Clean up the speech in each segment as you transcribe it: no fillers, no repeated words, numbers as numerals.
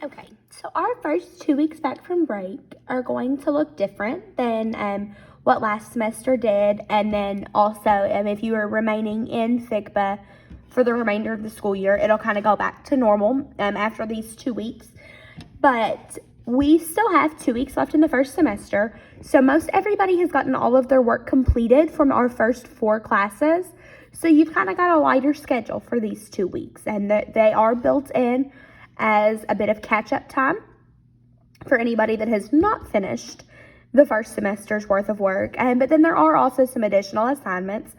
Okay, so our first 2 weeks back from break are going to look different than what last semester did. And then also, if you are remaining in FIGBA for the remainder of the school year, it'll kind of go back to normal after these 2 weeks. But we still have 2 weeks left in the first semester. So most everybody has gotten all of their work completed from our first 4 classes. So you've kind of got a lighter schedule for these 2 weeks, and they are built in as a bit of catch-up time for anybody that has not finished the first semester's worth of work. But then there are also some additional assignments.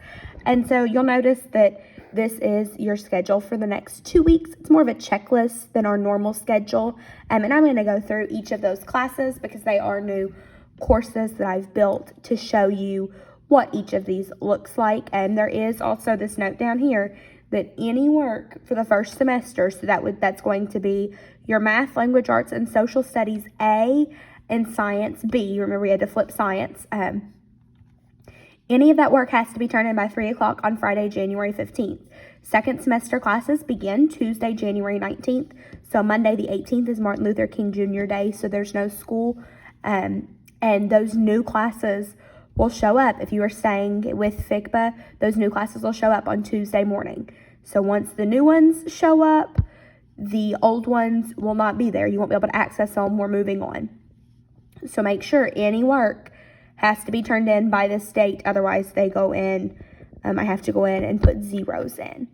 And so you'll notice that this is your schedule for the next 2 weeks. It's more of a checklist than our normal schedule. And I'm going to go through each of those classes because they are new courses that I've built to show you what each of these looks like. And there is also this note down here that any work for the first semester, so that's going to be your math, language arts, and social studies A and science B. Remember, we had to flip science. Any of that work has to be turned in by 3 o'clock on Friday, January 15th. Second semester classes begin Tuesday, January 19th. So Monday the 18th is Martin Luther King Jr. Day, so there's no school. And those new classes will show up. If you are staying with FIGBA, those new classes will show up on Tuesday morning. So once the new ones show up, the old ones will not be there. You won't be able to access them. We're moving on. So make sure any work has to be turned in by this date. Otherwise, they go in. I have to go in and put zeros in.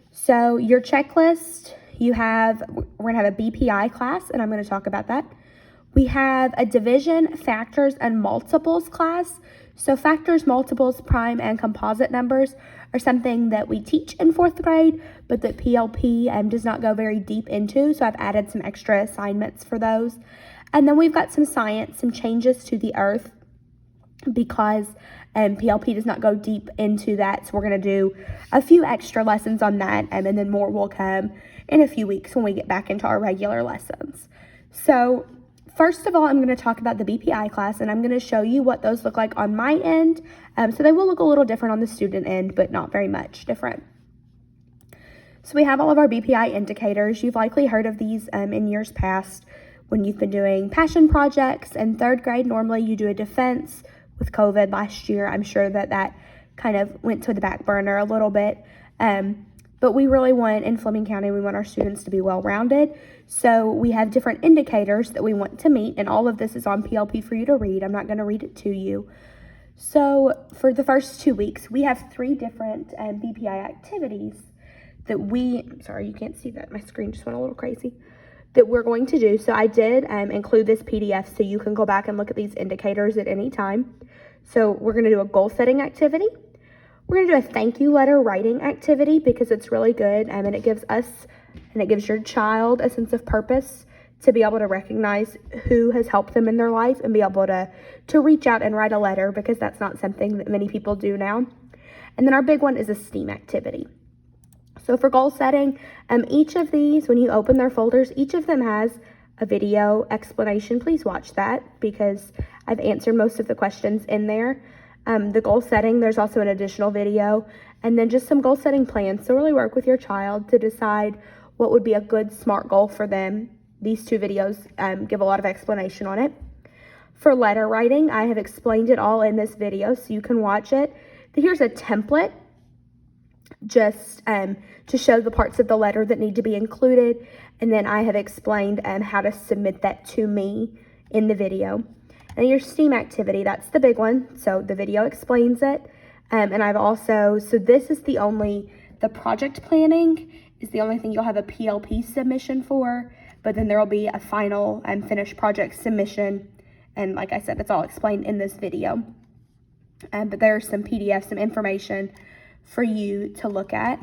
So your checklist, we're going to have a BPI class, and I'm going to talk about that. We have a division, factors, and multiples class. So factors, multiples, prime, and composite numbers are something that we teach in 4th grade, but that PLP does not go very deep into. So I've added some extra assignments for those. And then we've got some science, some changes to the earth, because PLP does not go deep into that. So we're going to do a few extra lessons on that, and then more will come in a few weeks when we get back into our regular lessons. So first of all, I'm going to talk about the BPI class, and I'm going to show you what those look like on my end. So they will look a little different on the student end, but not very much different. So we have all of our BPI indicators. You've likely heard of these in years past when you've been doing passion projects. In 3rd grade, normally you do a defense. With COVID last year, I'm sure that kind of went to the back burner a little bit. But we really want, in Fleming County, we want our students to be well-rounded. So we have different indicators that we want to meet, and all of this is on PLP for you to read. I'm not going to read it to you. So for the first 2 weeks, we have 3 different BPI activities that sorry, you can't see that. My screen just went a little crazy. That we're going to do. So I did include this PDF so you can go back and look at these indicators at any time. So we're going to do a goal setting activity. We're going to do a thank you letter writing activity because it's really good, and it gives us and it gives your child a sense of purpose to be able to recognize who has helped them in their life and be able to reach out and write a letter, because that's not something that many people do now. And then our big one is a STEAM activity. So for goal setting, each of these, when you open their folders, each of them has a video explanation. Please watch that because I've answered most of the questions in there. The goal setting, there's also an additional video, and then just some goal setting plans. So really work with your child to decide what would be a good SMART goal for them. These 2 videos give a lot of explanation on it. For letter writing, I have explained it all in this video, so you can watch it. Here's a template just to show the parts of the letter that need to be included, and then I have explained how to submit that to me in the video. And your STEAM activity, that's the big one, so the video explains it. And I've also, so this is the project planning is the only thing you'll have a PLP submission for, but then there will be a final and finished project submission, and like I said, it's all explained in this video. But there's some PDFs, some information for you to look at.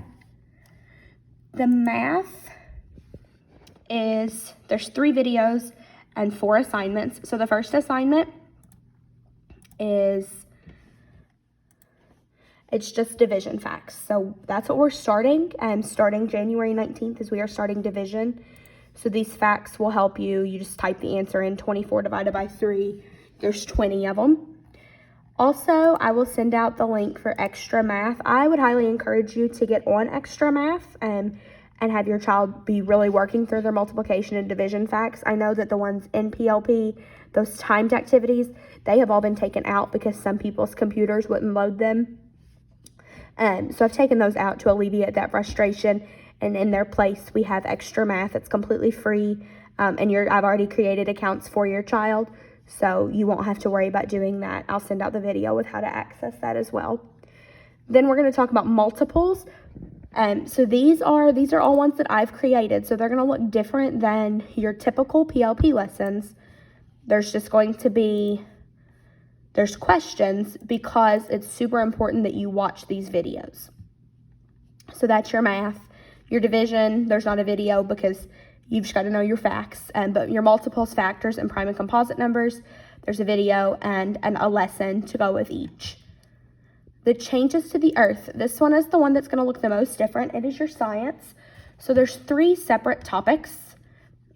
The math there's 3 videos and 4 assignments. So the first assignment it's just division facts. So that's what we're starting. Starting January 19th is we are starting division. So these facts will help you. You just type the answer in, 24 divided by 3. There's 20 of them. Also, I will send out the link for extra math. I would highly encourage you to get on extra math and have your child be really working through their multiplication and division facts. I know that the ones in PLP, those timed activities, they have all been taken out because some people's computers wouldn't load them. So I've taken those out to alleviate that frustration, and in their place we have extra math. It's completely free, and I've already created accounts for your child, so you won't have to worry about doing that. I'll send out the video with how to access that as well. Then we're going to talk about multiples. So these are all ones that I've created, so they're going to look different than your typical PLP lessons. There's questions because it's super important that you watch these videos. So that's your math. Your division, there's not a video because you've just got to know your facts. But your multiples, factors, and prime and composite numbers, there's a video and a lesson to go with each. The changes to the earth. This one is the one that's going to look the most different. It is your science. So there's 3 separate topics.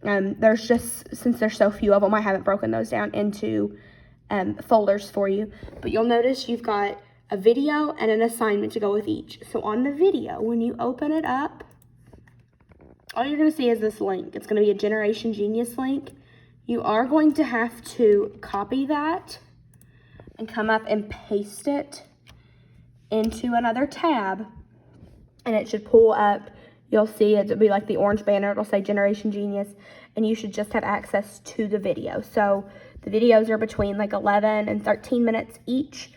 There's just, since there's so few of them, I haven't broken those down into folders for you. But you'll notice you've got a video and an assignment to go with each. So on the video, when you open it up, all you're going to see is this link. It's going to be a Generation Genius link. You are going to have to copy that and come up and paste it into another tab, and it should pull up. You'll see it'll be like the orange banner. It'll say Generation Genius, and you should just have access to the video. So the videos are between like 11 and 13 minutes each.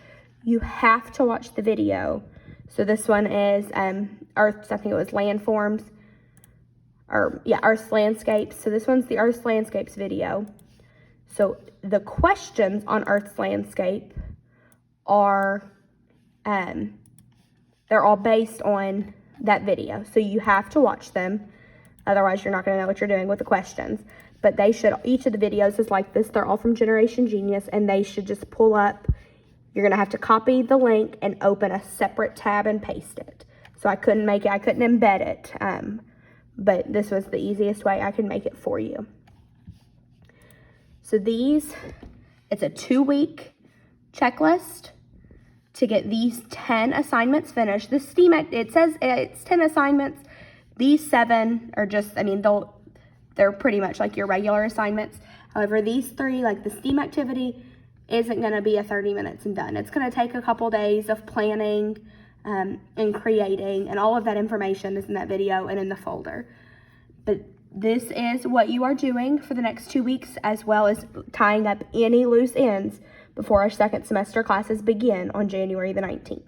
You have to watch the video. So this one is Earth's, I think it was landforms, or yeah, Earth's landscapes. So this one's the Earth's landscapes video. So the questions on Earth's landscape are, they're all based on that video. So you have to watch them. Otherwise, you're not going to know what you're doing with the questions. But each of the videos is like this. They're all from Generation Genius, and they should just pull up. You're going to have to copy the link and open a separate tab and paste it. So I couldn't embed it. But this was the easiest way I could make it for you. So it's a 2-week checklist to get these 10 assignments finished. The STEAM, it says it's 10 assignments. These 7 are just, they're pretty much like your regular assignments. However, these 3, like the STEAM activity, isn't going to be a 30 minutes and done. It's going to take a couple days of planning and creating, and all of that information is in that video and in the folder. But this is what you are doing for the next 2 weeks, as well as tying up any loose ends before our second semester classes begin on January the 19th.